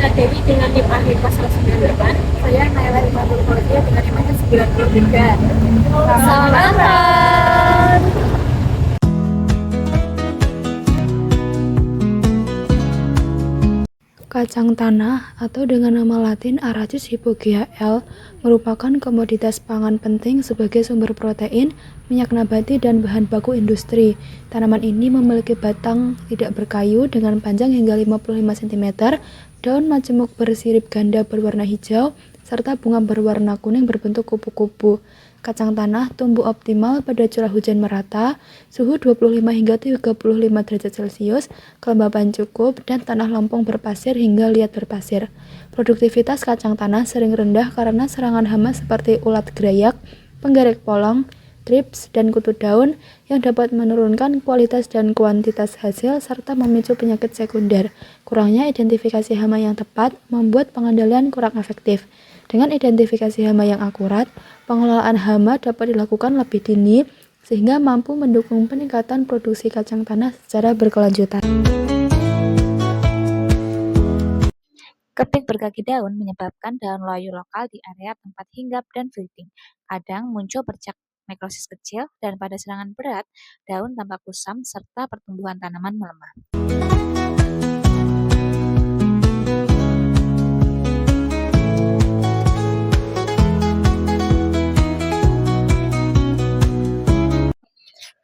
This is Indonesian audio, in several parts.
Nina Dewi dengan NIM akhir 098. Saya Naila Imatul Fauzia dengan NIM akhir 93. Selamat datang. Kacang tanah atau dengan nama latin Arachis hypogaea L merupakan komoditas pangan penting sebagai sumber protein, minyak nabati, dan bahan baku industri. Tanaman ini memiliki batang tidak berkayu dengan panjang hingga 55 cm, daun majemuk bersirip ganda berwarna hijau, serta bunga berwarna kuning berbentuk kupu-kupu. Kacang tanah tumbuh optimal pada curah hujan merata, suhu 25 hingga 35 derajat Celcius, kelembapan cukup, dan tanah lompong berpasir hingga liat berpasir. Produktivitas kacang tanah sering rendah karena serangan hama seperti ulat gerayak, penggerek polong, trips, dan kutu daun yang dapat menurunkan kualitas dan kuantitas hasil serta memicu penyakit sekunder. Kurangnya identifikasi hama yang tepat membuat pengendalian kurang efektif. Dengan identifikasi hama yang akurat, pengelolaan hama dapat dilakukan lebih dini sehingga mampu mendukung peningkatan produksi kacang tanah secara berkelanjutan. Keping berkaki daun menyebabkan daun layu lokal di area tempat hinggap dan flipping. Kadang muncul bercak nekrosis kecil dan pada serangan berat, daun tampak kusam serta pertumbuhan tanaman melemah.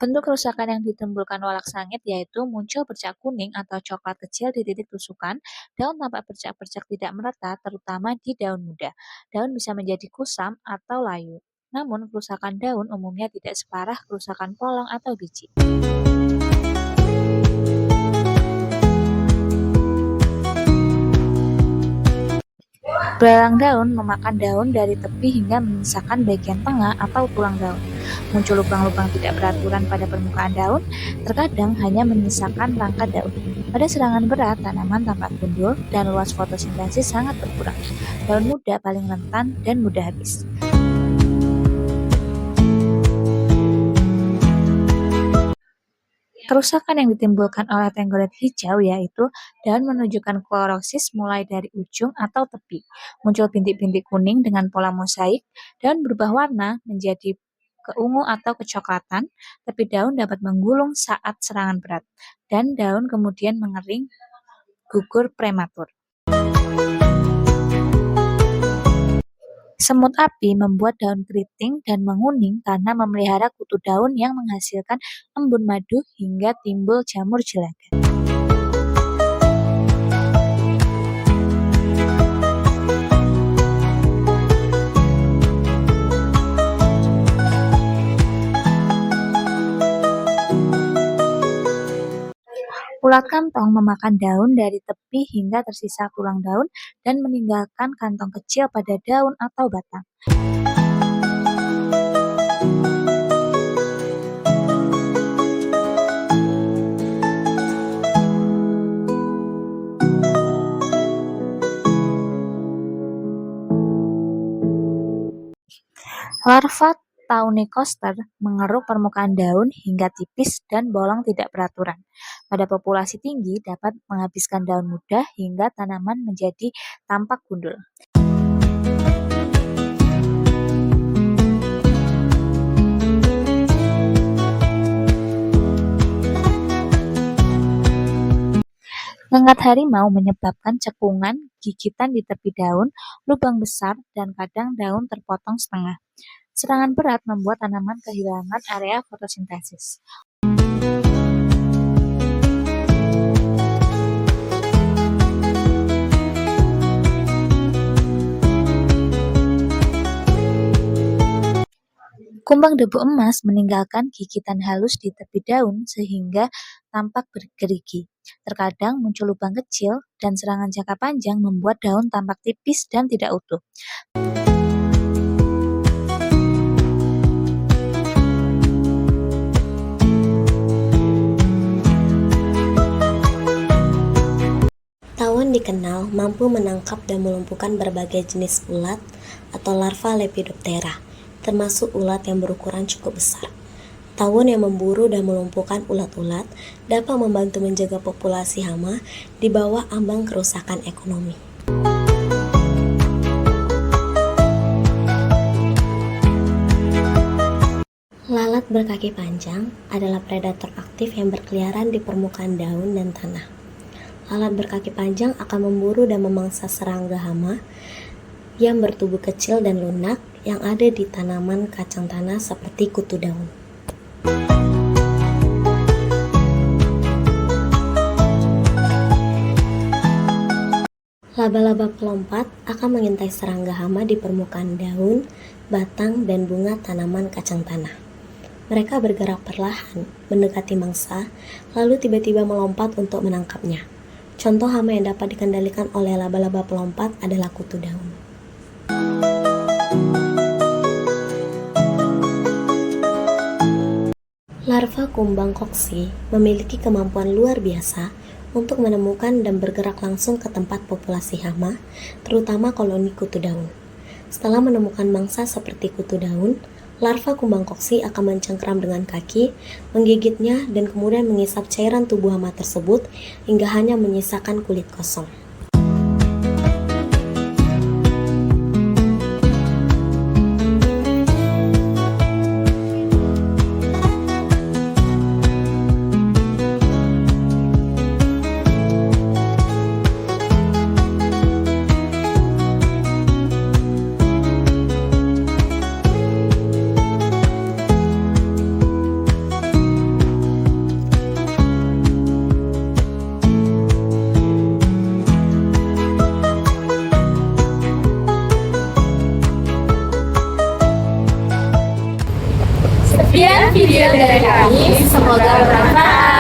Bentuk kerusakan yang ditimbulkan walak sangit yaitu muncul bercak kuning atau coklat kecil di titik tusukan, daun tampak bercak-bercak tidak merata terutama di daun muda. Daun bisa menjadi kusam atau layu. Namun kerusakan daun umumnya tidak separah kerusakan polong atau biji. Belalang daun memakan daun dari tepi hingga menyisakan bagian tengah atau tulang daun. Muncul lubang-lubang tidak beraturan pada permukaan daun, terkadang hanya menyisakan rangka daun. Pada serangan berat, tanaman tampak gundul dan luas fotosintesis sangat berkurang. Daun muda paling rentan dan mudah habis. Kerusakan yang ditimbulkan oleh tenggolet hijau yaitu daun menunjukkan klorosis mulai dari ujung atau tepi. Muncul bintik-bintik kuning dengan pola mosaik, daun berubah warna menjadi keungu atau kecoklatan, tepi daun dapat menggulung saat serangan berat, dan daun kemudian mengering, gugur prematur. Semut api membuat daun keriting dan menguning karena memelihara kutu daun yang menghasilkan embun madu hingga timbul jamur jelaga. Ulat kantong memakan daun dari tepi hingga tersisa tulang daun dan meninggalkan kantong kecil pada daun atau batang. Larva Tawny-Koster mengeruk permukaan daun hingga tipis dan bolong tidak beraturan. Pada populasi tinggi dapat menghabiskan daun muda hingga tanaman menjadi tampak gundul. Ngengat harimau menyebabkan cekungan, gigitan di tepi daun, lubang besar, dan kadang daun terpotong setengah. Serangan berat membuat tanaman kehilangan area fotosintesis. Kumbang debu emas meninggalkan gigitan halus di tepi daun sehingga tampak bergerigi. Terkadang muncul lubang kecil dan serangan jangka panjang membuat daun tampak tipis dan tidak utuh. Tawon dikenal mampu menangkap dan melumpuhkan berbagai jenis ulat atau larva Lepidoptera, termasuk ulat yang berukuran cukup besar. Tawon yang memburu dan melumpuhkan ulat-ulat dapat membantu menjaga populasi hama di bawah ambang kerusakan ekonomi. Lalat berkaki panjang adalah predator aktif yang berkeliaran di permukaan daun dan tanah. Lalat berkaki panjang akan memburu dan memangsa serangga hama yang bertubuh kecil dan lunak yang ada di tanaman kacang tanah seperti kutu daun. Laba-laba pelompat akan mengintai serangga hama di permukaan daun, batang, dan bunga tanaman kacang tanah. Mereka bergerak perlahan, mendekati mangsa, lalu tiba-tiba melompat untuk menangkapnya. Contoh hama yang dapat dikendalikan oleh laba-laba pelompat adalah kutu daun. Larva kumbang koksi memiliki kemampuan luar biasa untuk menemukan dan bergerak langsung ke tempat populasi hama, terutama koloni kutu daun. Setelah menemukan mangsa seperti kutu daun, larva kumbang koksi akan mencengkeram dengan kaki, menggigitnya, dan kemudian mengisap cairan tubuh hama tersebut hingga hanya menyisakan kulit kosong. Sekian video dari kami, semoga bermanfaat.